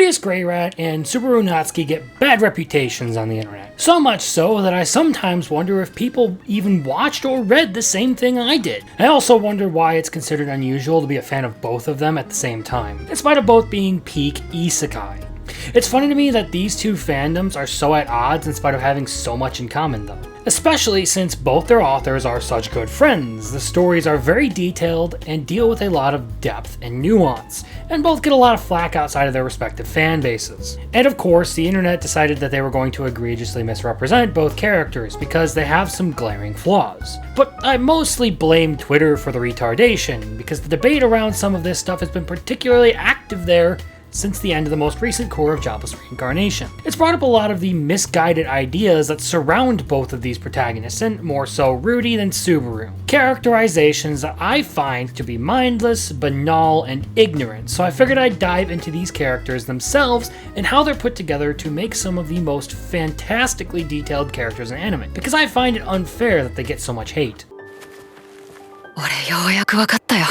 Rudeus, Greyrat, and Subaru Natsuki get bad reputations on the internet. So much so that I sometimes wonder if people even watched or read the same thing I did. I also wonder why it's considered unusual to be a fan of both of them at the same time, in spite of both being peak isekai. It's funny to me that these two fandoms are so at odds in spite of having so much in common though. Especially since both their authors are such good friends. The stories are very detailed and deal with a lot of depth and nuance, and both get a lot of flack outside of their respective fan bases. And of course, the internet decided that they were going to egregiously misrepresent both characters because they have some glaring flaws. But I mostly blame Twitter for the retardation, because the debate around some of this stuff has been particularly active there since the end of the most recent core of Jobless Reincarnation. It's brought up a lot of the misguided ideas that surround both of these protagonists, and more so Rudy than Subaru. Characterizations that I find to be mindless, banal, and ignorant, so I figured I'd dive into these characters themselves and how they're put together to make some of the most fantastically detailed characters in anime, because I find it unfair that they get so much hate. 俺ようやく分かったよ。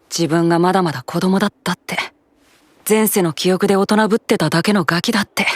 自分がまだまだ子供だったって。前世の記憶で大人ぶってただけのガキだって。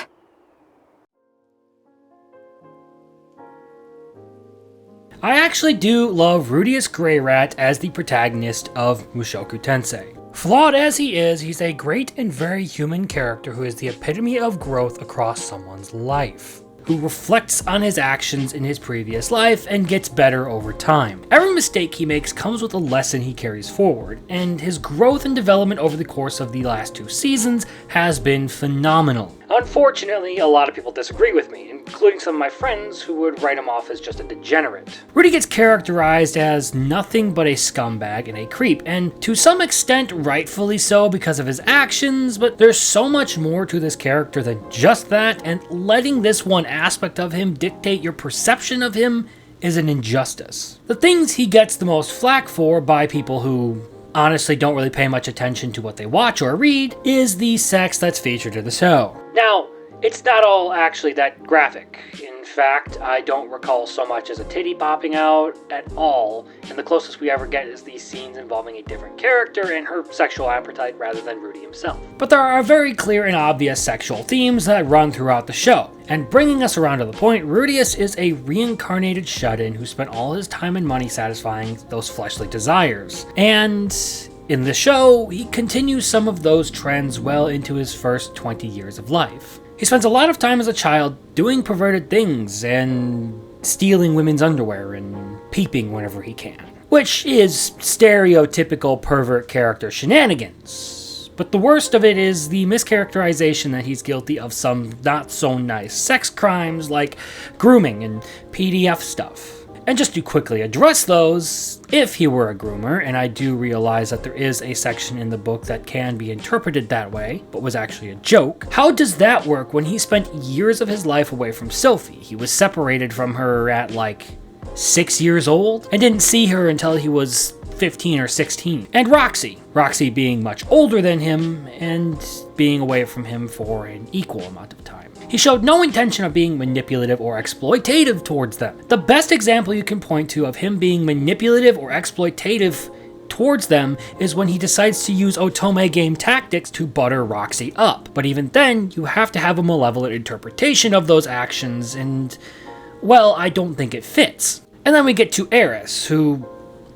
I actually do love Rudeus Greyrat as the protagonist of Mushoku Tensei. Flawed as he is, he's a great and very human character who is the epitome of growth across someone's life, who reflects on his actions in his previous life and gets better over time. Every mistake he makes comes with a lesson he carries forward, and his growth and development over the course of the last 2 seasons has been phenomenal. Unfortunately, a lot of people disagree with me, including some of my friends who would write him off as just a degenerate. Rudy gets characterized as nothing but a scumbag and a creep, and to some extent rightfully so because of his actions, but there's so much more to this character than just that, and letting this one aspect of him dictate your perception of him is an injustice. The things he gets the most flack for by people who honestly don't really pay much attention to what they watch or read is the sex that's featured in the show. Now, it's not all actually that graphic. In fact, I don't recall so much as a titty popping out at all, and the closest we ever get is these scenes involving a different character and her sexual appetite rather than Rudy himself. But there are very clear and obvious sexual themes that run throughout the show. And bringing us around to the point, Rudeus is a reincarnated shut-in who spent all his time and money satisfying those fleshly desires. And in the show, he continues some of those trends well into his first 20 years of life. He spends a lot of time as a child doing perverted things and stealing women's underwear and peeping whenever he can, which is stereotypical pervert character shenanigans. But the worst of it is the mischaracterization that he's guilty of some not so nice sex crimes like grooming and PDF stuff. And just to quickly address those, if he were a groomer, and I do realize that there is a section in the book that can be interpreted that way, but was actually a joke, how does that work when he spent years of his life away from Sophie? He was separated from her at like 6 years old, and didn't see her until he was 15 or 16. And Roxy being much older than him, and being away from him for an equal amount of time. He showed no intention of being manipulative or exploitative towards them. The best example you can point to of him being manipulative or exploitative towards them is when he decides to use otome game tactics to butter Roxy up. But even then, you have to have a malevolent interpretation of those actions, and, well, I don't think it fits. And then we get to Eris, who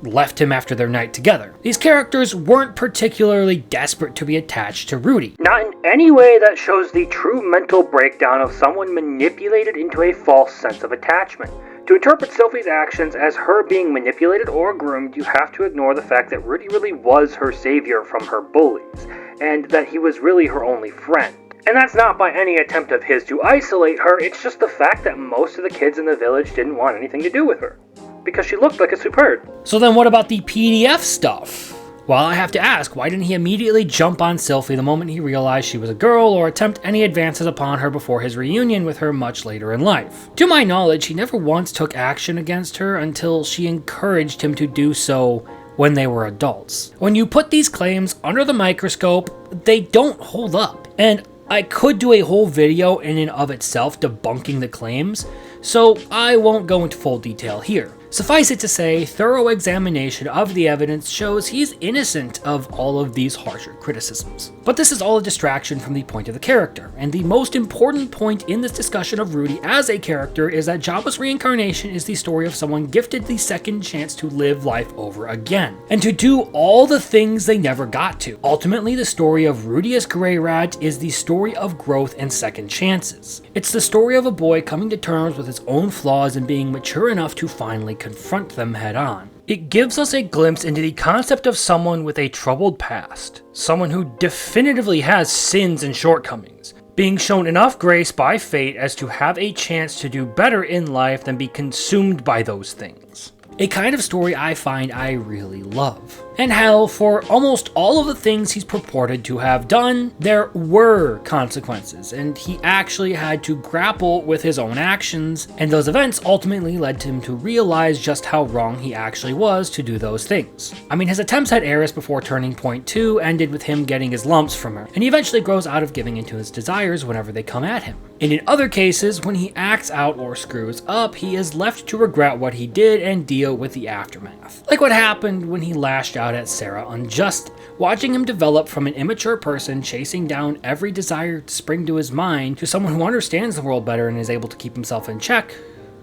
left him after their night together. These characters weren't particularly desperate to be attached to Rudy. Not in any way that shows the true mental breakdown of someone manipulated into a false sense of attachment. To interpret Sophie's actions as her being manipulated or groomed, you have to ignore the fact that Rudy really was her savior from her bullies, and that he was really her only friend. And that's not by any attempt of his to isolate her, it's just the fact that most of the kids in the village didn't want anything to do with her, because she looked like a superb. So then what about the PDF stuff? Well, I have to ask, why didn't he immediately jump on Sophie the moment he realized she was a girl, or attempt any advances upon her before his reunion with her much later in life? To my knowledge, he never once took action against her until she encouraged him to do so when they were adults. When you put these claims under the microscope, they don't hold up. And I could do a whole video in and of itself debunking the claims, so I won't go into full detail here. Suffice it to say, thorough examination of the evidence shows he's innocent of all of these harsher criticisms. But this is all a distraction from the point of the character, and the most important point in this discussion of Rudy as a character is that jobless reincarnation is the story of someone gifted the second chance to live life over again, and to do all the things they never got to. Ultimately, the story of Rudeus Greyrat is the story of growth and second chances. It's the story of a boy coming to terms with his own flaws and being mature enough to finally confront them head on. It gives us a glimpse into the concept of someone with a troubled past, someone who definitively has sins and shortcomings, being shown enough grace by fate as to have a chance to do better in life than be consumed by those things. A kind of story I find I really love. And hell, for almost all of the things he's purported to have done, there were consequences, and he actually had to grapple with his own actions, and those events ultimately led him to realize just how wrong he actually was to do those things. I mean, his attempts at Eris before turning point 2 ended with him getting his lumps from her, and he eventually grows out of giving into his desires whenever they come at him. And in other cases, when he acts out or screws up, he is left to regret what he did and deal with the aftermath. Like what happened when he lashed out at Sarah unjustly. Watching him develop from an immature person chasing down every desire to spring to his mind to someone who understands the world better and is able to keep himself in check,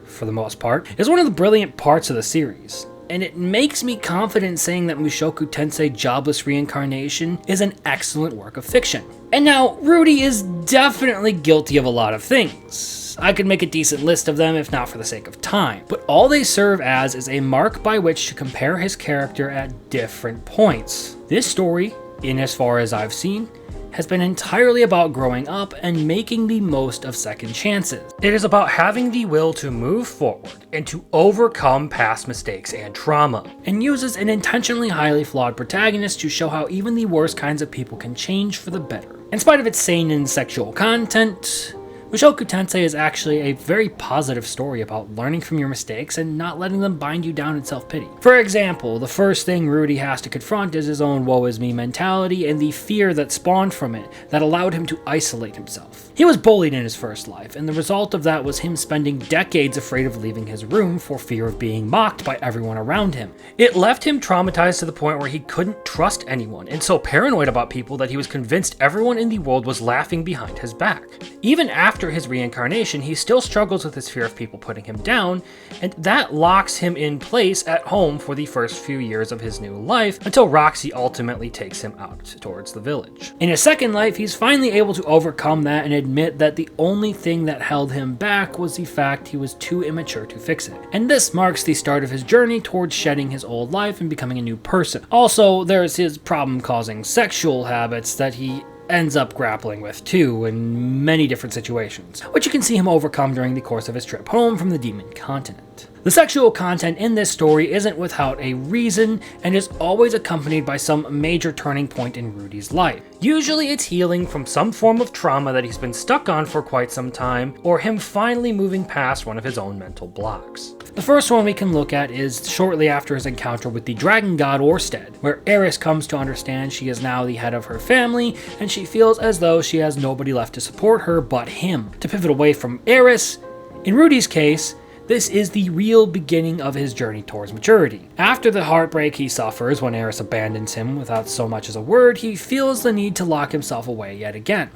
for the most part, is one of the brilliant parts of the series. And it makes me confident saying that Mushoku Tensei Jobless Reincarnation is an excellent work of fiction. And now, Rudy is definitely guilty of a lot of things. I could make a decent list of them if not for the sake of time, but all they serve as is a mark by which to compare his character at different points. This story, in as far as I've seen, has been entirely about growing up and making the most of second chances. It is about having the will to move forward and to overcome past mistakes and trauma, and uses an intentionally highly flawed protagonist to show how even the worst kinds of people can change for the better. In spite of its seinen sexual content, Mushoku Tensei is actually a very positive story about learning from your mistakes and not letting them bind you down in self-pity. For example, the first thing Rudy has to confront is his own woe is me mentality and the fear that spawned from it that allowed him to isolate himself. He was bullied in his first life, and the result of that was him spending decades afraid of leaving his room for fear of being mocked by everyone around him. It left him traumatized to the point where he couldn't trust anyone, and so paranoid about people that he was convinced everyone in the world was laughing behind his back. Even after his reincarnation, he still struggles with his fear of people putting him down, and that locks him in place at home for the first few years of his new life until Roxy ultimately takes him out towards the village. In his second life, he's finally able to overcome that and admit that the only thing that held him back was the fact he was too immature to fix it. And this marks the start of his journey towards shedding his old life and becoming a new person. Also, there's his problem-causing sexual habits that he ends up grappling with too in many different situations, which you can see him overcome during the course of his trip home from the Demon Continent. The sexual content in this story isn't without a reason and is always accompanied by some major turning point in Rudy's life. Usually it's healing from some form of trauma that he's been stuck on for quite some time, or him finally moving past one of his own mental blocks. The first one we can look at is shortly after his encounter with the dragon god Orsted, where Eris comes to understand she is now the head of her family, and she feels as though she has nobody left to support her but him. To pivot away from Eris, in Rudy's case, this is the real beginning of his journey towards maturity. After the heartbreak he suffers when Eris abandons him without so much as a word, he feels the need to lock himself away yet again.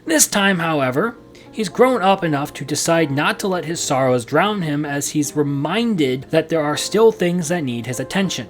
This time, however, he's grown up enough to decide not to let his sorrows drown him, as he's reminded that there are still things that need his attention.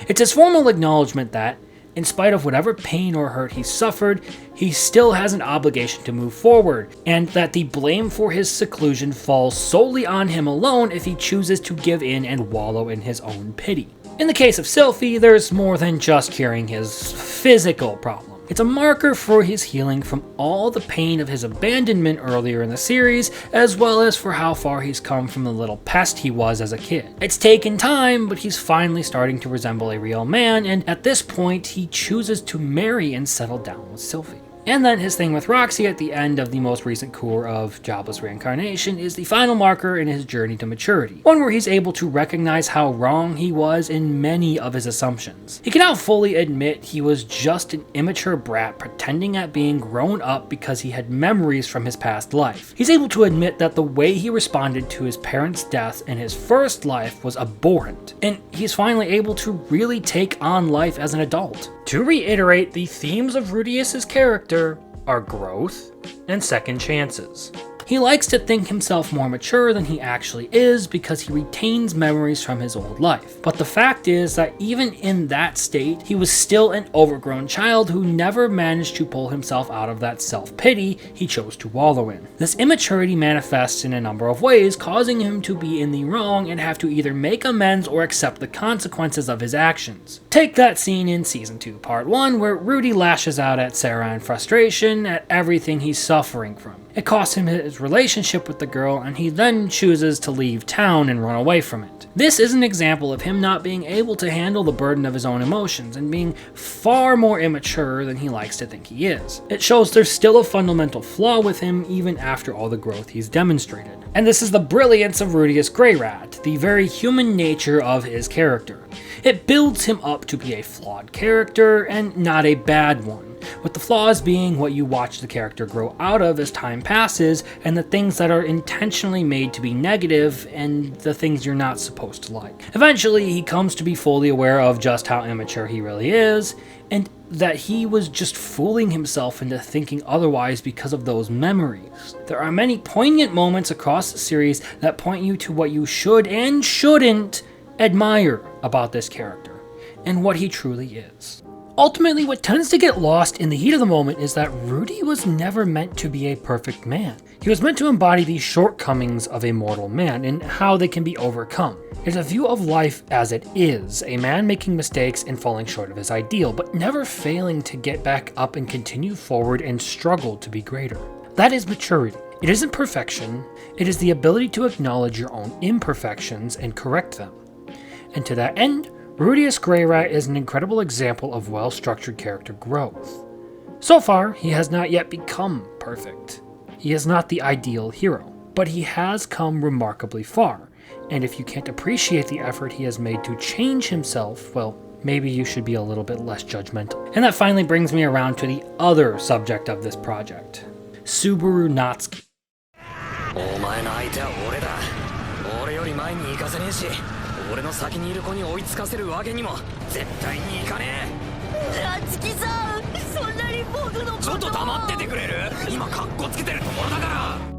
It's his formal acknowledgement that, in spite of whatever pain or hurt he suffered, he still has an obligation to move forward, and that the blame for his seclusion falls solely on him alone if he chooses to give in and wallow in his own pity. In the case of Sylphie, there's more than just curing his physical problem. It's a marker for his healing from all the pain of his abandonment earlier in the series, as well as for how far he's come from the little pest he was as a kid. It's taken time, but he's finally starting to resemble a real man, and at this point, he chooses to marry and settle down with Sylphie. And then his thing with Roxy at the end of the most recent core of Jobless Reincarnation is the final marker in his journey to maturity, one where he's able to recognize how wrong he was in many of his assumptions. He can now fully admit he was just an immature brat pretending at being grown up because he had memories from his past life. He's able to admit that the way he responded to his parents' death in his first life was abhorrent, and he's finally able to really take on life as an adult. To reiterate, the themes of Rudeus's character are growth and second chances. He likes to think himself more mature than he actually is because he retains memories from his old life. But the fact is that even in that state, he was still an overgrown child who never managed to pull himself out of that self-pity he chose to wallow in. This immaturity manifests in a number of ways, causing him to be in the wrong and have to either make amends or accept the consequences of his actions. Take that scene in Season 2, Part 1, where Rudy lashes out at Sarah in frustration at everything he's suffering from. It costs him his relationship with the girl, and he then chooses to leave town and run away from it. This is an example of him not being able to handle the burden of his own emotions and being far more immature than he likes to think he is. It shows there's still a fundamental flaw with him even after all the growth he's demonstrated. And this is the brilliance of Rudeus Greyrat, the very human nature of his character. It builds him up to be a flawed character and not a bad one, with the flaws being what you watch the character grow out of as time passes, and the things that are intentionally made to be negative and the things you're not supposed to like. Eventually, he comes to be fully aware of just how immature he really is, and that he was just fooling himself into thinking otherwise because of those memories. There are many poignant moments across the series that point you to what you should and shouldn't admire about this character, and what he truly is. Ultimately, what tends to get lost in the heat of the moment is that Rudy was never meant to be a perfect man. He was meant to embody the shortcomings of a mortal man and how they can be overcome. It's a view of life as it is, a man making mistakes and falling short of his ideal, but never failing to get back up and continue forward and struggle to be greater. That is maturity. It isn't perfection, it is the ability to acknowledge your own imperfections and correct them. And to that end, Rudeus Greyrat is an incredible example of well-structured character growth. So far, he has not yet become perfect. He is not the ideal hero, but he has come remarkably far, and if you can't appreciate the effort he has made to change himself, well, maybe you should be a little bit less judgmental. And that finally brings me around to the other subject of this project, Subaru Natsuki. お前の相手は俺だ。俺より前に行かせねえし、俺の先にいる子に追いつかせるわけにも絶対にいかねえ。夏希さん、そんなに僕のことを。ちょっと黙っててくれる？今カッコつけてるところだから。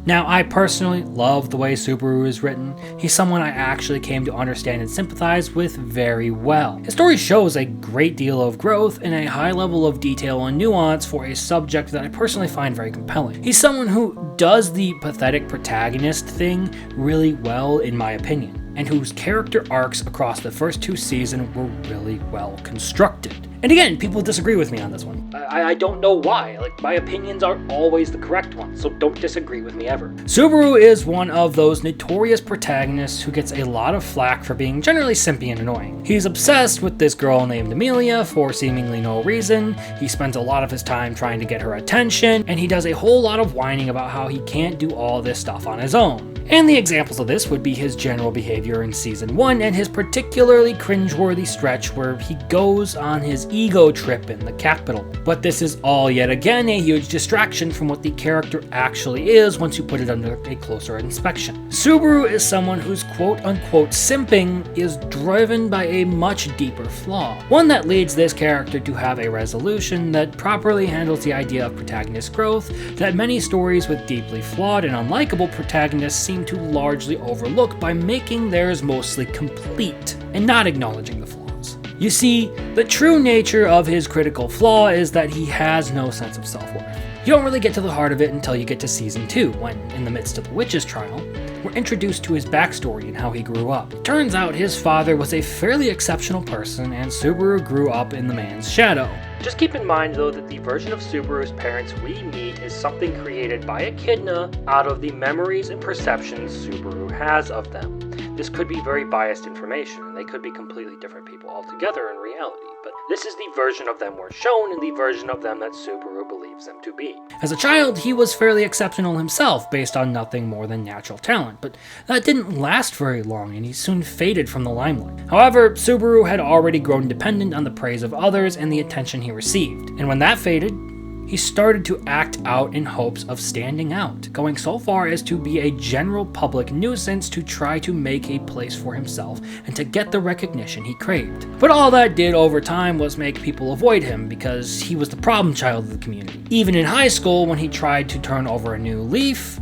Now, I personally love the way Subaru is written. He's someone I actually came to understand and sympathize with very well. His story shows a great deal of growth and a high level of detail and nuance for a subject that I personally find very compelling. He's someone who does the pathetic protagonist thing really well, in my opinion, and whose character arcs across the first 2 seasons were really well constructed. And again, people disagree with me on this one. I don't know why. Like, my opinions are always the correct ones, so don't disagree with me ever. Subaru is one of those notorious protagonists who gets a lot of flack for being generally simpy and annoying. He's obsessed with this girl named Amelia for seemingly no reason. He spends a lot of his time trying to get her attention, and he does a whole lot of whining about how he can't do all this stuff on his own. And the examples of this would be his general behavior in Season 1 and his particularly cringeworthy stretch where he goes on his ego trip in the capital. But this is all yet again a huge distraction from what the character actually is once you put it under a closer inspection. Subaru is someone whose quote-unquote simping is driven by a much deeper flaw, one that leads this character to have a resolution that properly handles the idea of protagonist growth that many stories with deeply flawed and unlikable protagonists seem to largely overlook by making theirs mostly complete and not acknowledging the flaws. You see, the true nature of his critical flaw is that he has no sense of self-worth. You don't really get to the heart of it until you get to Season 2, when, in the midst of the witch's trial, we're introduced to his backstory and how he grew up. It turns out his father was a fairly exceptional person, and Subaru grew up in the man's shadow. Just keep in mind, though, that the version of Subaru's parents we meet is something created by Echidna out of the memories and perceptions Subaru has of them. this could be very biased information, and they could be completely different people altogether in reality, but this is the version of them we're shown and the version of them that Subaru believes them to be. As a child, he was fairly exceptional himself based on nothing more than natural talent, but that didn't last very long and he soon faded from the limelight. However, Subaru had already grown dependent on the praise of others and the attention he received, and when that faded, he started to act out in hopes of standing out, going so far as to be a general public nuisance to try to make a place for himself and to get the recognition he craved. But all that did over time was make people avoid him because he was the problem child of the community. Even in high school, when he tried to turn over a new leaf,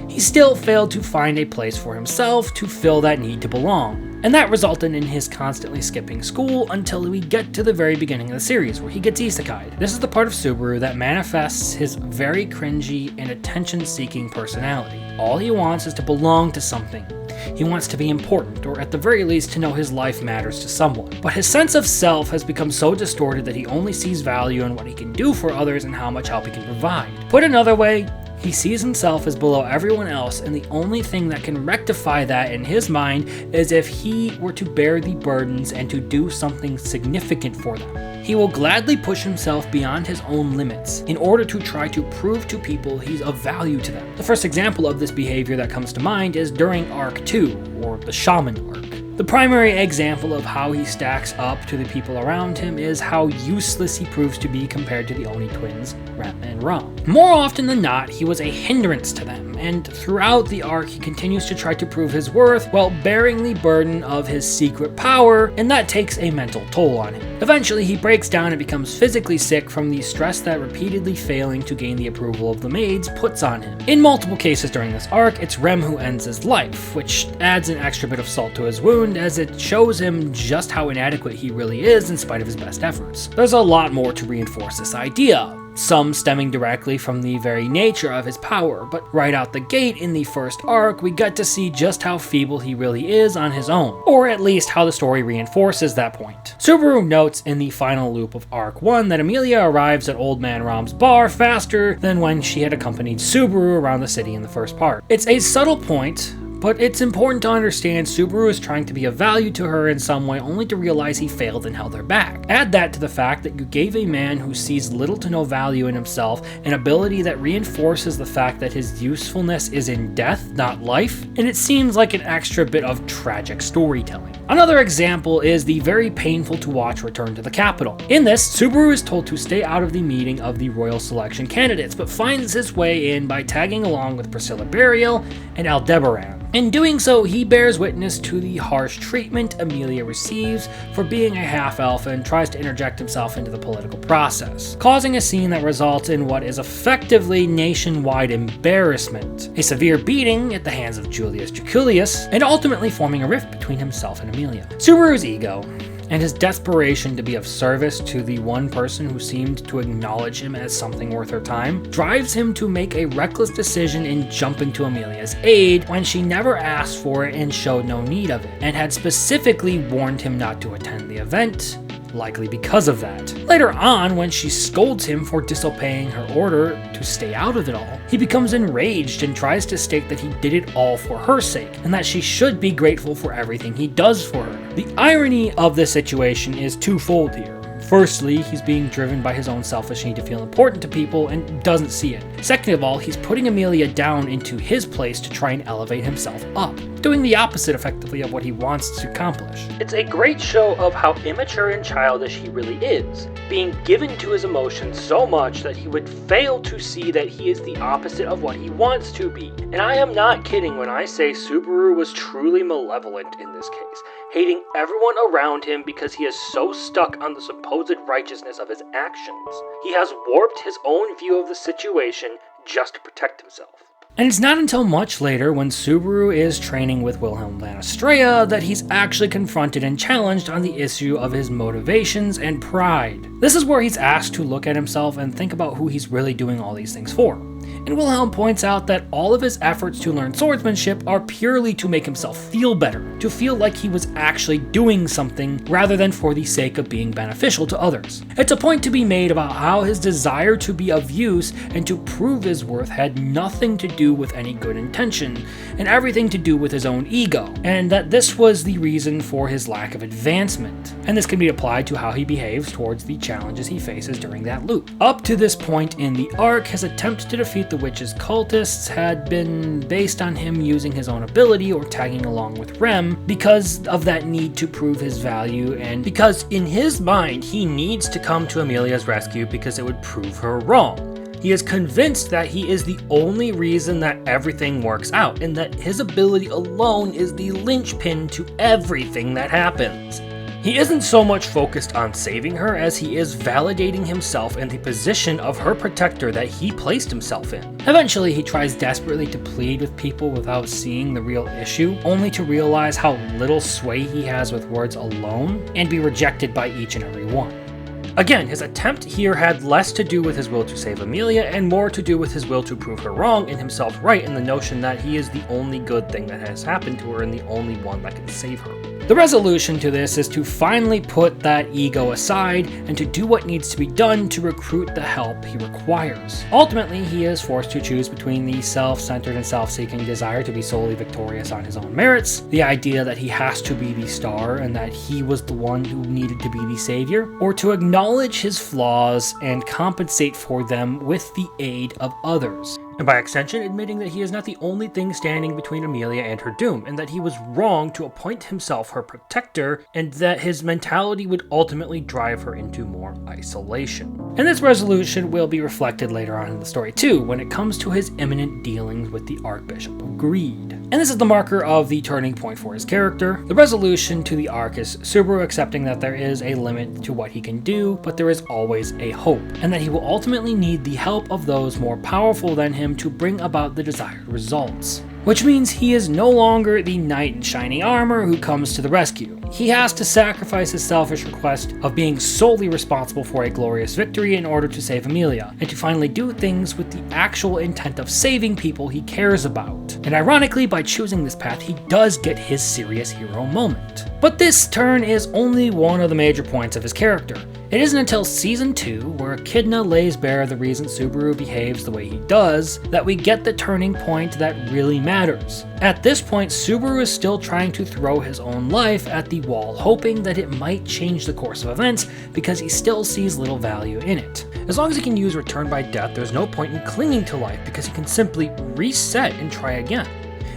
he still failed to find a place for himself to fill that need to belong. And that resulted in his constantly skipping school until we get to the very beginning of the series, where he gets isekai'd. This is the part of Subaru that manifests his very cringy and attention-seeking personality. All he wants is to belong to something. He wants to be important, or at the very least to know his life matters to someone. But his sense of self has become so distorted that he only sees value in what he can do for others and how much help he can provide. Put another way, he sees himself as below everyone else, and the only thing that can rectify that in his mind is if he were to bear the burdens and to do something significant for them. He will gladly push himself beyond his own limits in order to try to prove to people he's of value to them. The first example of this behavior that comes to mind is during Arc 2, or the Shaman Arc. The primary example of how he stacks up to the people around him is how useless he proves to be compared to the Oni twins, Ram and Ram. More often than not, he was a hindrance to them, and throughout the arc he continues to try to prove his worth while bearing the burden of his secret power, and that takes a mental toll on him. Eventually he breaks down and becomes physically sick from the stress that repeatedly failing to gain the approval of the maids puts on him. In multiple cases during this arc, it's Rem who ends his life, which adds an extra bit of salt to his wound as it shows him just how inadequate he really is in spite of his best efforts. There's a lot more to reinforce this idea, some stemming directly from the very nature of his power, but right out the gate in the first arc, we get to see just how feeble he really is on his own, or at least how the story reinforces that point. Subaru notes in the final loop of Arc 1 that Amelia arrives at Old Man Ram's bar faster than when she had accompanied Subaru around the city in the first part. It's a subtle point, but it's important to understand Subaru is trying to be of value to her in some way only to realize he failed and held her back. Add that to the fact that you gave a man who sees little to no value in himself an ability that reinforces the fact that his usefulness is in death, not life, and it seems like an extra bit of tragic storytelling. Another example is the very painful to watch Return to the Capital. In this, Subaru is told to stay out of the meeting of the royal selection candidates, but finds his way in by tagging along with Priscilla Burial and Aldebaran. In doing so, he bears witness to the harsh treatment Amelia receives for being a half-elf and tries to interject himself into the political process, causing a scene that results in what is effectively nationwide embarrassment, a severe beating at the hands of Julius Jaculius, and ultimately forming a rift between himself and Amelia. Subaru's ego and his desperation to be of service to the one person who seemed to acknowledge him as something worth her time drives him to make a reckless decision in jumping to Amelia's aid when she never asked for it and showed no need of it, and had specifically warned him not to attend the event, likely because of that. Later on, when she scolds him for disobeying her order to stay out of it all, he becomes enraged and tries to state that he did it all for her sake, and that she should be grateful for everything he does for her. The irony of this situation is twofold here. Firstly, he's being driven by his own selfish need to feel important to people and doesn't see it. Second of all, he's putting Amelia down into his place to try and elevate himself up, doing the opposite effectively of what he wants to accomplish. It's a great show of how immature and childish he really is, being given to his emotions so much that he would fail to see that he is the opposite of what he wants to be. And I am not kidding when I say Subaru was truly malevolent in this case, hating everyone around him because he is so stuck on the supposed righteousness of his actions. He has warped his own view of the situation just to protect himself. And it's not until much later, when Subaru is training with Wilhelm van Astrea, that he's actually confronted and challenged on the issue of his motivations and pride. This is where he's asked to look at himself and think about who he's really doing all these things for. And Wilhelm points out that all of his efforts to learn swordsmanship are purely to make himself feel better, to feel like he was actually doing something rather than for the sake of being beneficial to others. It's a point to be made about how his desire to be of use and to prove his worth had nothing to do with any good intention, and everything to do with his own ego, and that this was the reason for his lack of advancement. And this can be applied to how he behaves towards the challenges he faces during that loop. Up to this point in the arc, his attempt to defeat the witch's cultists had been based on him using his own ability or tagging along with Rem because of that need to prove his value, and because in his mind he needs to come to Amelia's rescue because it would prove her wrong. He is convinced that he is the only reason that everything works out, and that his ability alone is the linchpin to everything that happens. He isn't so much focused on saving her as he is validating himself in the position of her protector that he placed himself in. Eventually, he tries desperately to plead with people without seeing the real issue, only to realize how little sway he has with words alone, and be rejected by each and every one. Again, his attempt here had less to do with his will to save Amelia and more to do with his will to prove her wrong and himself right in the notion that he is the only good thing that has happened to her and the only one that can save her. The resolution to this is to finally put that ego aside and to do what needs to be done to recruit the help he requires. Ultimately, he is forced to choose between the self-centered and self-seeking desire to be solely victorious on his own merits, the idea that he has to be the star and that he was the one who needed to be the savior, or to acknowledge his flaws and compensate for them with the aid of others. And by extension, admitting that he is not the only thing standing between Amelia and her doom, and that he was wrong to appoint himself her protector, and that his mentality would ultimately drive her into more isolation. And this resolution will be reflected later on in the story too, when it comes to his imminent dealings with the Archbishop of Greed. And this is the marker of the turning point for his character. The resolution to the arc is Subaru accepting that there is a limit to what he can do, but there is always a hope, and that he will ultimately need the help of those more powerful than him to bring about the desired results. Which means he is no longer the knight in shining armor who comes to the rescue. He has to sacrifice his selfish request of being solely responsible for a glorious victory in order to save Amelia, and to finally do things with the actual intent of saving people he cares about. And ironically, by choosing this path, he does get his serious hero moment. But this turn is only one of the major points of his character. It isn't until Season 2, where Echidna lays bare the reason Subaru behaves the way he does, that we get the turning point that really matters. At this point, Subaru is still trying to throw his own life at the wall, hoping that it might change the course of events because he still sees little value in it. As long as he can use Return by Death, there's no point in clinging to life because he can simply reset and try again.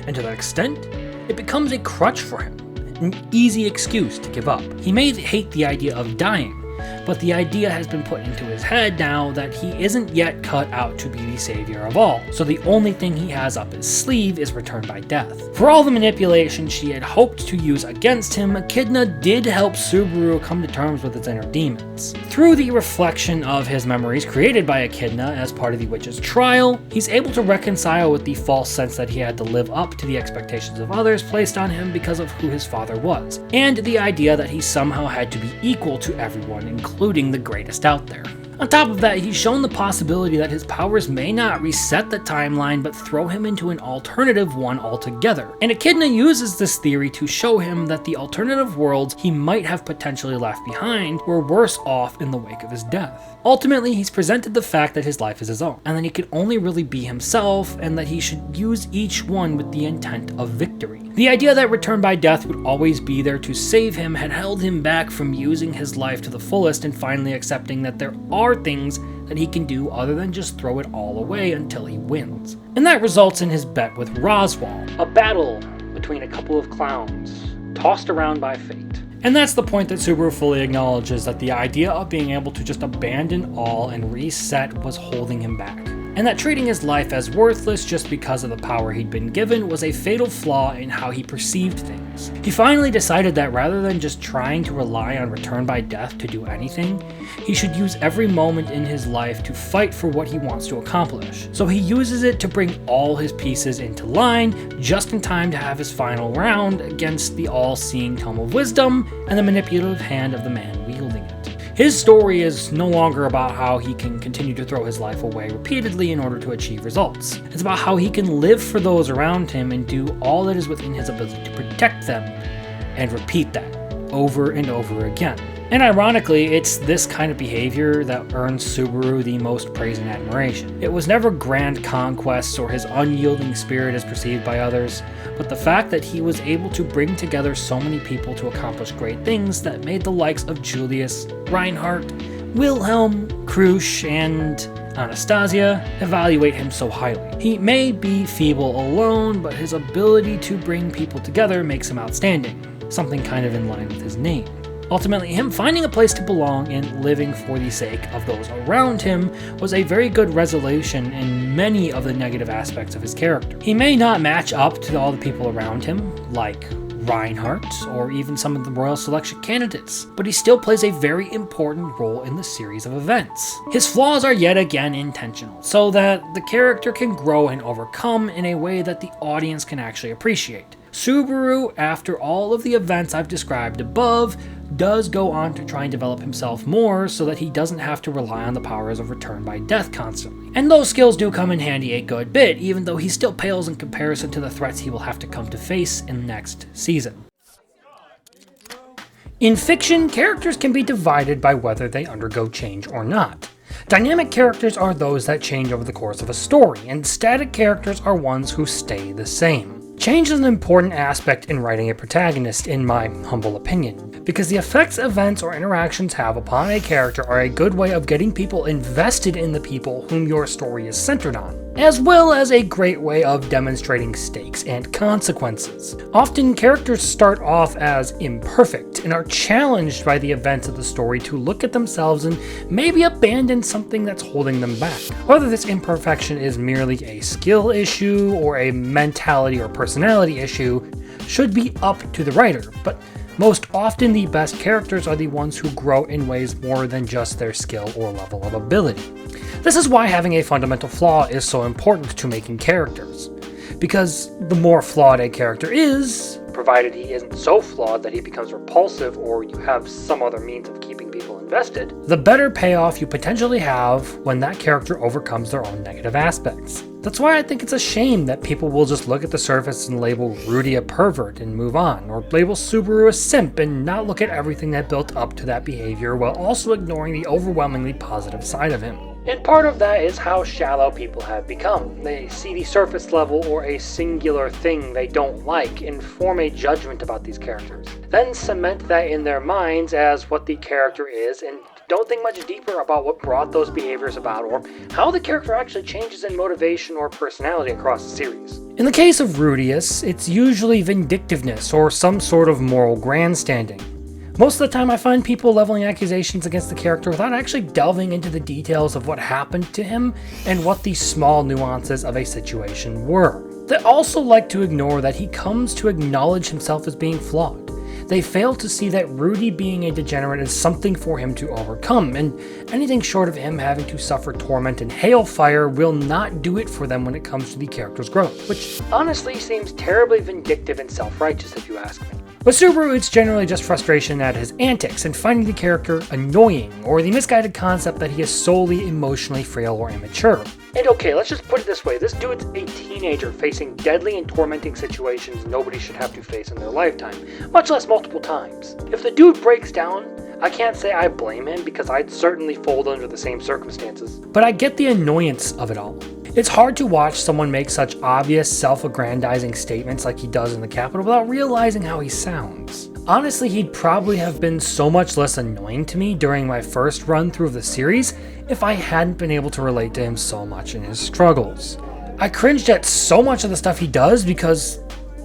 And to that extent, it becomes a crutch for him, an easy excuse to give up. He may hate the idea of dying, but the idea has been put into his head now that he isn't yet cut out to be the savior of all, so the only thing he has up his sleeve is Return by Death. For all the manipulation she had hoped to use against him, Echidna did help Subaru come to terms with his inner demons. Through the reflection of his memories created by Echidna as part of the witch's trial, he's able to reconcile with the false sense that he had to live up to the expectations of others placed on him because of who his father was, and the idea that he somehow had to be equal to everyone, including the greatest out there. On top of that, he's shown the possibility that his powers may not reset the timeline, but throw him into an alternative one altogether. And Echidna uses this theory to show him that the alternative worlds he might have potentially left behind were worse off in the wake of his death. Ultimately, he's presented the fact that his life is his own, and that he could only really be himself, and that he should use each one with the intent of victory. The idea that Return by Death would always be there to save him had held him back from using his life to the fullest and finally accepting that there are things that he can do other than just throw it all away until he wins. And that results in his bet with Roswell, a battle between a couple of clowns, tossed around by fate. And that's the point that Subaru fully acknowledges, that the idea of being able to just abandon all and reset was holding him back. And that treating his life as worthless just because of the power he'd been given was a fatal flaw in how he perceived things. He finally decided that rather than just trying to rely on Return by Death to do anything, he should use every moment in his life to fight for what he wants to accomplish. So he uses it to bring all his pieces into line, just in time to have his final round against the all-seeing Tome of Wisdom and the manipulative hand of the man wielding it. His story is no longer about how he can continue to throw his life away repeatedly in order to achieve results. It's about how he can live for those around him and do all that is within his ability to protect them, and repeat that over and over again. And ironically, it's this kind of behavior that earns Subaru the most praise and admiration. It was never grand conquests or his unyielding spirit as perceived by others, but the fact that he was able to bring together so many people to accomplish great things that made the likes of Julius, Reinhardt, Wilhelm, Krusch, and Anastasia evaluate him so highly. He may be feeble alone, but his ability to bring people together makes him outstanding, something kind of in line with his name. Ultimately, him finding a place to belong and living for the sake of those around him was a very good resolution in many of the negative aspects of his character. He may not match up to all the people around him, like Reinhardt, or even some of the Royal Selection candidates, but he still plays a very important role in the series of events. His flaws are yet again intentional, so that the character can grow and overcome in a way that the audience can actually appreciate. Subaru, after all of the events I've described above, does go on to try and develop himself more so that he doesn't have to rely on the powers of return by death constantly. And those skills do come in handy a good bit, even though he still pales in comparison to the threats he will have to come to face in the next season. In fiction, characters can be divided by whether they undergo change or not. Dynamic characters are those that change over the course of a story, and static characters are ones who stay the same. Change is an important aspect in writing a protagonist, in my humble opinion, because the effects events or interactions have upon a character are a good way of getting people invested in the people whom your story is centered on, as well as a great way of demonstrating stakes and consequences. Often characters start off as imperfect and are challenged by the events of the story to look at themselves and maybe abandon something that's holding them back. Whether this imperfection is merely a skill issue or a mentality or personality issue should be up to the writer, but most often the best characters are the ones who grow in ways more than just their skill or level of ability. This is why having a fundamental flaw is so important to making characters, because the more flawed a character is, provided he isn't so flawed that he becomes repulsive or you have some other means of keeping people invested, the better payoff you potentially have when that character overcomes their own negative aspects. That's why I think it's a shame that people will just look at the surface and label Rudy a pervert and move on, or label Subaru a simp and not look at everything that built up to that behavior while also ignoring the overwhelmingly positive side of him. And part of that is how shallow people have become. They see the surface level or a singular thing they don't like and form a judgment about these characters, then cement that in their minds as what the character is and don't think much deeper about what brought those behaviors about or how the character actually changes in motivation or personality across the series. In the case of Rudeus, it's usually vindictiveness or some sort of moral grandstanding. Most of the time I find people leveling accusations against the character without actually delving into the details of what happened to him and what the small nuances of a situation were. They also like to ignore that he comes to acknowledge himself as being flawed. They fail to see that Rudy being a degenerate is something for him to overcome, and anything short of him having to suffer torment and hailfire will not do it for them when it comes to the character's growth, which honestly seems terribly vindictive and self-righteous if you ask me. With Subaru, it's generally just frustration at his antics and finding the character annoying, or the misguided concept that he is solely emotionally frail or immature. And okay, let's just put it this way, this dude's a teenager facing deadly and tormenting situations nobody should have to face in their lifetime, much less multiple times. If the dude breaks down, I can't say I blame him because I'd certainly fold under the same circumstances, but I get the annoyance of it all. It's hard to watch someone make such obvious self-aggrandizing statements like he does in the Capitol without realizing how he sounds. Honestly, he'd probably have been so much less annoying to me during my first run through of the series if I hadn't been able to relate to him so much in his struggles. I cringed at so much of the stuff he does because,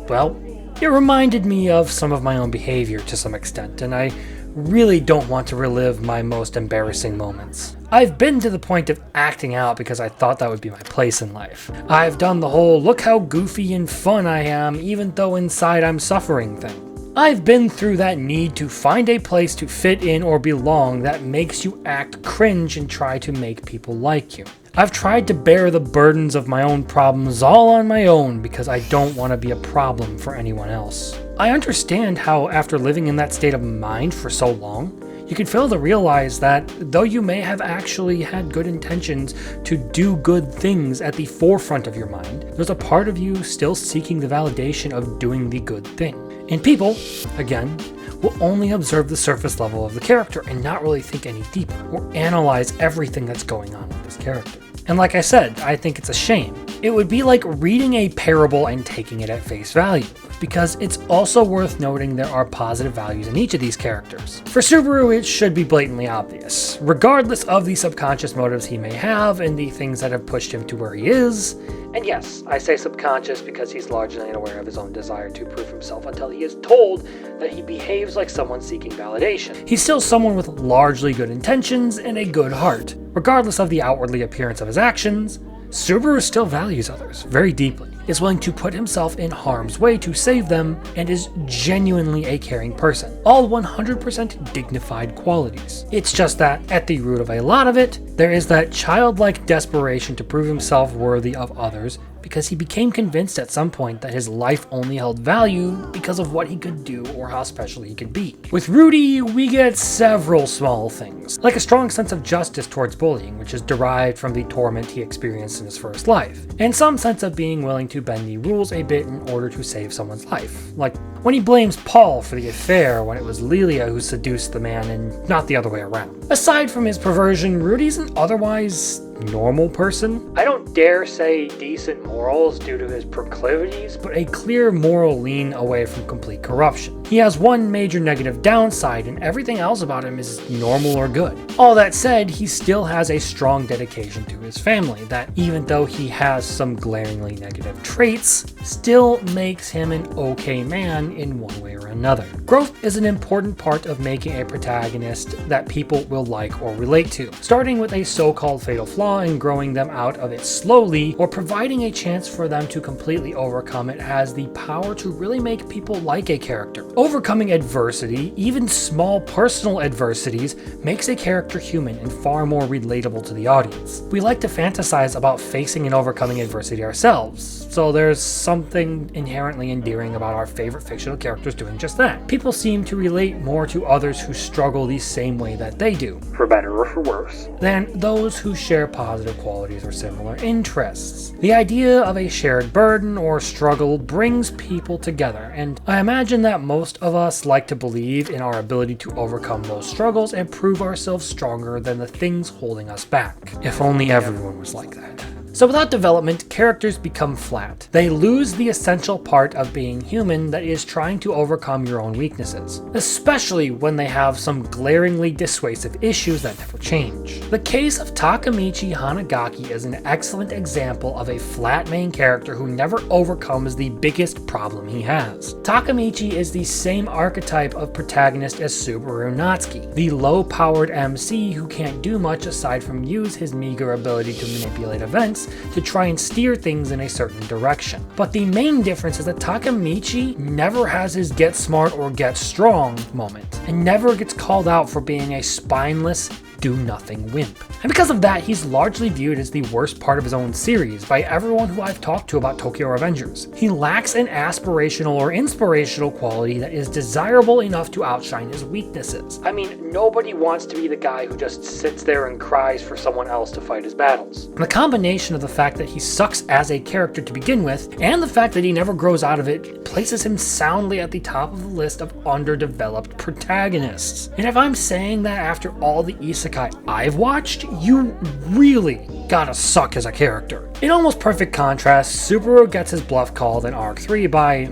well, it reminded me of some of my own behavior to some extent, and I really don't want to relive my most embarrassing moments. I've been to the point of acting out because I thought that would be my place in life. I've done the whole look how goofy and fun I am even though inside I'm suffering thing. I've been through that need to find a place to fit in or belong that makes you act cringe and try to make people like you. I've tried to bear the burdens of my own problems all on my own because I don't want to be a problem for anyone else. I understand how after living in that state of mind for so long, you can fail to realize that though you may have actually had good intentions to do good things at the forefront of your mind, there's a part of you still seeking the validation of doing the good thing. And people, again, will only observe the surface level of the character and not really think any deeper or analyze everything that's going on with this character. And like I said, I think it's a shame. It would be like reading a parable and taking it at face value, because it's also worth noting there are positive values in each of these characters. For Subaru, it should be blatantly obvious, regardless of the subconscious motives he may have and the things that have pushed him to where he is. And yes, I say subconscious because he's largely unaware of his own desire to prove himself until he is told that he behaves like someone seeking validation. He's still someone with largely good intentions and a good heart. Regardless of the outwardly appearance of his actions, Subaru still values others very deeply, is willing to put himself in harm's way to save them, and is genuinely a caring person. All 100% dignified qualities. It's just that, at the root of a lot of it, there is that childlike desperation to prove himself worthy of others, because he became convinced at some point that his life only held value because of what he could do or how special he could be. With Rudy, we get several small things, like a strong sense of justice towards bullying, which is derived from the torment he experienced in his first life, and some sense of being willing to bend the rules a bit in order to save someone's life, like when he blames Paul for the affair when it was Lilia who seduced the man and not the other way around. Aside from his perversion, Rudy's an otherwise normal person. I don't dare say decent morals due to his proclivities, but a clear moral lean away from complete corruption. He has one major negative downside, and everything else about him is normal or good. All that said, he still has a strong dedication to his family that, even though he has some glaringly negative traits, still makes him an okay man in one way or another. Growth is an important part of making a protagonist that people will like or relate to, starting with a so-called fatal flaw and growing them out of it slowly, or providing a chance for them to completely overcome it, has the power to really make people like a character. Overcoming adversity, even small personal adversities, makes a character human and far more relatable to the audience. We like to fantasize about facing and overcoming adversity ourselves, so there's something inherently endearing about our favorite fictional characters doing just that. People seem to relate more to others who struggle the same way that they do, for better or for worse, than those who share positive qualities or similar interests. The idea of a shared burden or struggle brings people together, and I imagine that most of us like to believe in our ability to overcome those struggles and prove ourselves stronger than the things holding us back. If only everyone was like that. So without development, characters become flat. They lose the essential part of being human, that is trying to overcome your own weaknesses, especially when they have some glaringly dissuasive issues that never change. The case of Takemichi Hanagaki is an excellent example of a flat main character who never overcomes the biggest problem he has. Takemichi is the same archetype of protagonist as Subaru Natsuki, the low-powered MC who can't do much aside from use his meager ability to manipulate events to try and steer things in a certain direction. But the main difference is that Takemichi never has his get smart or get strong moment, and never gets called out for being a spineless, do-nothing wimp. And because of that, he's largely viewed as the worst part of his own series by everyone who I've talked to about Tokyo Revengers. He lacks an aspirational or inspirational quality that is desirable enough to outshine his weaknesses. I mean, nobody wants to be the guy who just sits there and cries for someone else to fight his battles. And the combination of the fact that he sucks as a character to begin with, and the fact that he never grows out of it, places him soundly at the top of the list of underdeveloped protagonists. And if I'm saying that after all the isekai I've watched, you really gotta suck as a character. In almost perfect contrast, Subaru gets his bluff called in Arc 3 by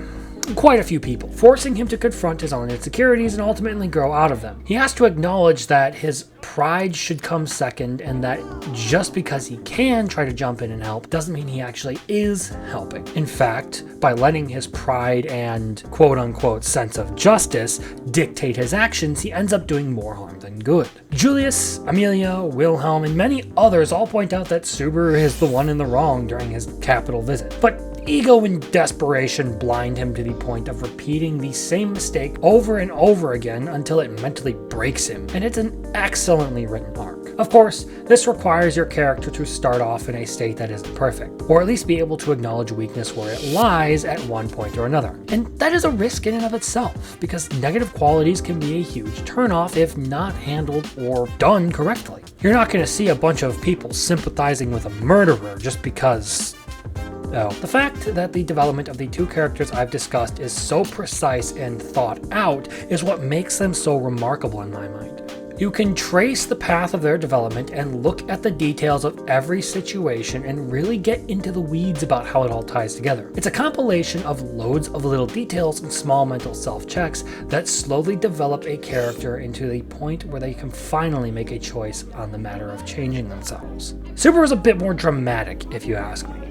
quite a few people, forcing him to confront his own insecurities and ultimately grow out of them. He has to acknowledge that his pride should come second, and that just because he can try to jump in and help doesn't mean he actually is helping. In fact, by letting his pride and quote-unquote sense of justice dictate his actions, he ends up doing more harm than good. Julius, Amelia, Wilhelm, and many others all point out that Subaru is the one in the wrong during his capital visit. But ego and desperation blind him to the point of repeating the same mistake over and over again until it mentally breaks him, and it's an excellently written arc. Of course, this requires your character to start off in a state that isn't perfect, or at least be able to acknowledge weakness where it lies at one point or another. And that is a risk in and of itself, because negative qualities can be a huge turnoff if not handled or done correctly. You're not going to see a bunch of people sympathizing with a murderer just because... Oh. The fact that the development of the two characters I've discussed is so precise and thought out is what makes them so remarkable in my mind. You can trace the path of their development and look at the details of every situation and really get into the weeds about how it all ties together. It's a compilation of loads of little details and small mental self-checks that slowly develop a character into the point where they can finally make a choice on the matter of changing themselves. Subaru is a bit more dramatic, if you ask me.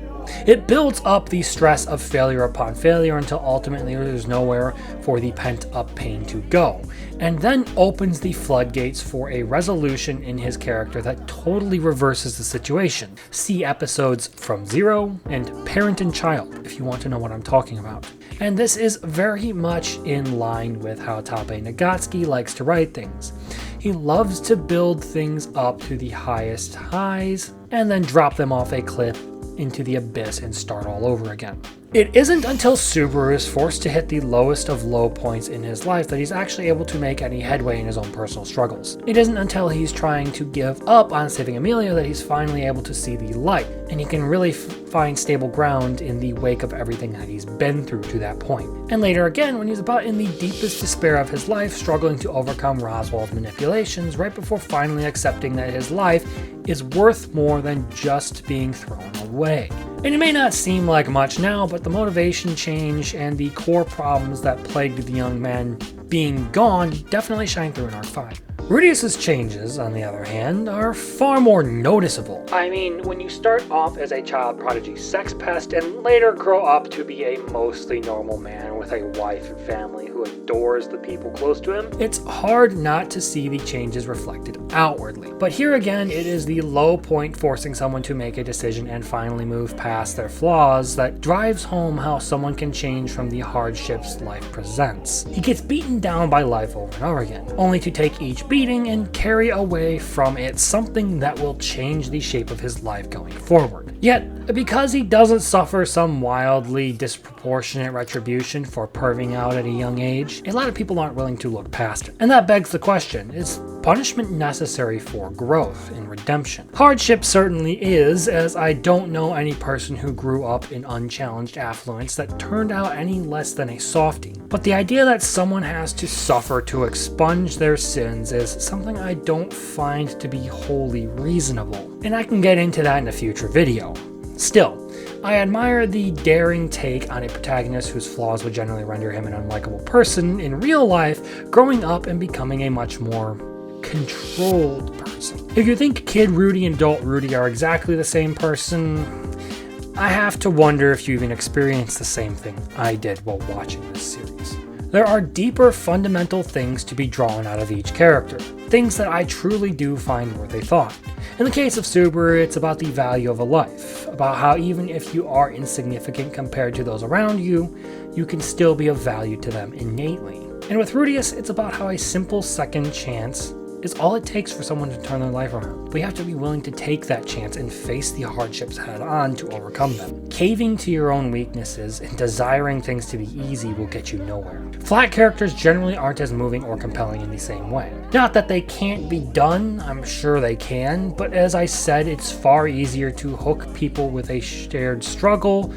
It builds up the stress of failure upon failure until ultimately there's nowhere for the pent-up pain to go, and then opens the floodgates for a resolution in his character that totally reverses the situation. See episodes From Zero and Parent and Child if you want to know what I'm talking about. And this is very much in line with how Tabe Nagatsuki likes to write things. He loves to build things up to the highest highs and then drop them off a cliff into the abyss and start all over again. It isn't until Subaru is forced to hit the lowest of low points in his life that he's actually able to make any headway in his own personal struggles. It isn't until he's trying to give up on saving Amelia that he's finally able to see the light, and he can really find stable ground in the wake of everything that he's been through to that point. And later again, when he's about in the deepest despair of his life, struggling to overcome Roswell's manipulations, right before finally accepting that his life is worth more than just being thrown away. And it may not seem like much now, but the motivation change and the core problems that plagued the young man being gone definitely shine through in Arc 5. Rudeus's changes, on the other hand, are far more noticeable. I mean, when you start off as a child prodigy sex pest and later grow up to be a mostly normal man with a wife and family who adores the people close to him, it's hard not to see the changes reflected outwardly. But here again, it is the low point forcing someone to make a decision and finally move past their flaws that drives home how someone can change from the hardships life presents. He gets beaten down by life over and over again, only to take each beating and carry away from it something that will change the shape of his life going forward. Yet, because he doesn't suffer some wildly disproportionate retribution for perving out at a young age, a lot of people aren't willing to look past it. And that begs the question, is punishment necessary for growth and redemption? Hardship certainly is, as I don't know any person who grew up in unchallenged affluence that turned out any less than a softie. But the idea that someone has to suffer to expunge their sins is something I don't find to be wholly reasonable. And I can get into that in a future video. Still, I admire the daring take on a protagonist whose flaws would generally render him an unlikable person in real life, growing up and becoming a much more controlled person. If you think Kid Rudy and Adult Rudy are exactly the same person, I have to wonder if you even experienced the same thing I did while watching this series. There are deeper fundamental things to be drawn out of each character, things that I truly do find worth a thought. In the case of Subaru, it's about the value of a life, about how even if you are insignificant compared to those around you, you can still be of value to them innately. And with Rudeus, it's about how a simple second chance is all it takes for someone to turn their life around. But you have to be willing to take that chance and face the hardships head on to overcome them. Caving to your own weaknesses and desiring things to be easy will get you nowhere. Flat characters generally aren't as moving or compelling in the same way. Not that they can't be done, I'm sure they can, but as I said, it's far easier to hook people with a shared struggle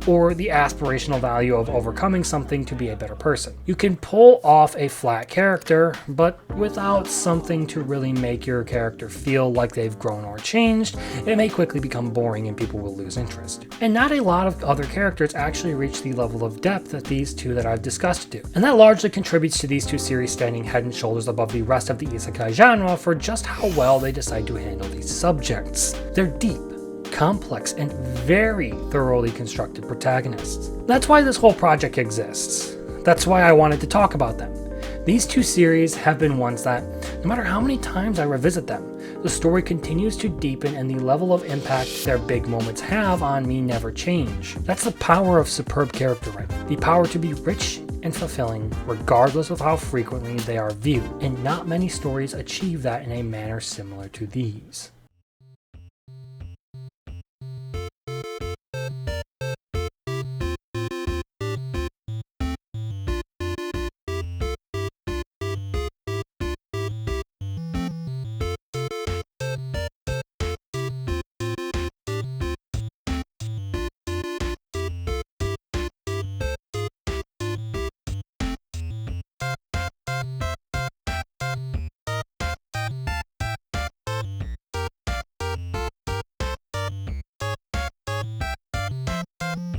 or the aspirational value of overcoming something to be a better person. You can pull off a flat character, but without something to really make your character feel like they've grown or changed, it may quickly become boring and people will lose interest. And not a lot of other characters actually reach the level of depth that these two that I've discussed do. And that largely contributes to these two series standing head and shoulders above the rest of the isekai genre for just how well they decide to handle these subjects. They're deep, complex, and very thoroughly constructed protagonists. That's why this whole project exists. That's why I wanted to talk about them. These two series have been ones that, no matter how many times I revisit them, the story continues to deepen and the level of impact their big moments have on me never change. That's the power of superb character writing. The power to be rich and fulfilling regardless of how frequently they are viewed, and not many stories achieve that in a manner similar to these.